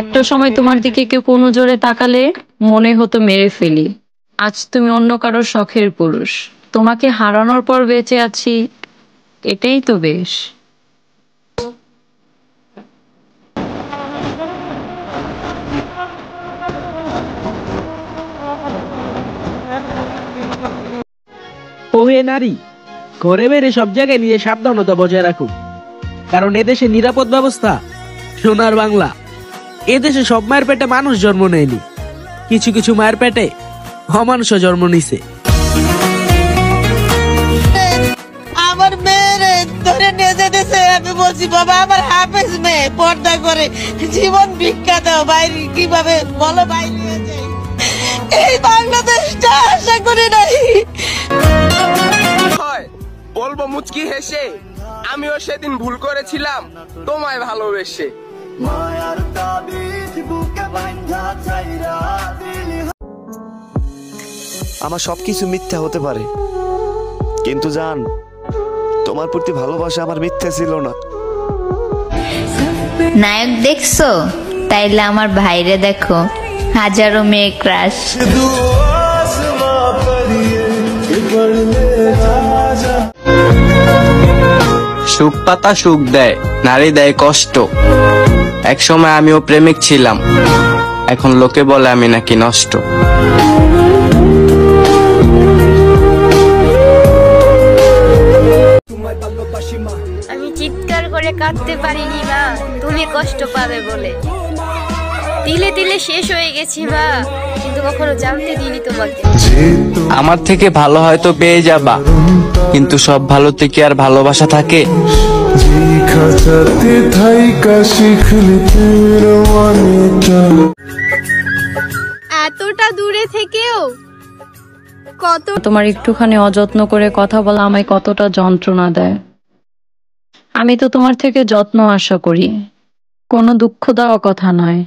একটা সময় তোমার দিকে কেউ কোনো জোরে তাকালে মনে হতো মেরে ফেলি। আজ তুমি অন্য কারোর শখের পুরুষ। তোমাকে হারানোর পর বেঁচে আছি, এটাই তো বেশ। ওহে নারী, ঘরে বেড়ে সব জায়গায় নিয়ে সাবধানতা বজায় রাখুন, কারণ এদেশে নিরাপদ ব্যবস্থা সোনার বাংলা। এদেশে সব মায়ের পেটে মানুষ জন্ম নেয়নি, কিছু কিছু মায়ের পেটে অমানুষ জন্ম নিছে। আমার মেয়েরে ধরে নিয়ে যেতেছে, আমি বলছি বাবা আমার হাফেজ মেয়ে পর্দা করে জীবন ভিক্ষা দাও, বাইরে কিভাবে বলো বাইরে নিয়ে যাই। এই বাংলাদেশটা আশা করি নাই। বলবো মুচকি হেসে, আমিও সেদিন ভুল করেছিলাম তোমায় ভালোবেসে। আমার সবকিছু মিথ্যা হতে পারে, কিন্তু জান, তোমার প্রতি ভালোবাসা আমার মিথ্যা ছিল না। নায়ক দেখছো? তাইলে আমার ভাইরে দেখো, হাজারো মেয়ে ক্রাশ। সুখ পাতা সুখ দেয়, নারী দেয় কষ্ট। একসময় আমিও প্রেমিক ছিলাম, এখন লোকে বলে আমি নাকি নষ্ট। আমি চিৎকার করে কাঁদতে পারিনি মা, তুমি কষ্ট পাবে বলে। তিলে তিলে শেষ হয়ে গেছি মা, কিন্তু কখনো জানতে দিইনি তোমাকে। আমার থেকে ভালো হয়তো পেয়ে যাবা, কিন্তু সব ভালোতে কি আর ভালোবাসা থাকে? এতটা দূরে থেকেও কত তোমার একটুখানি অযত্ন করে কথা বলা আমায় কতটা যন্ত্রণা দেয়। আমি তো তোমার থেকে যত্ন আশা করি, কোনো দুঃখ দেওয়া কথা নয়।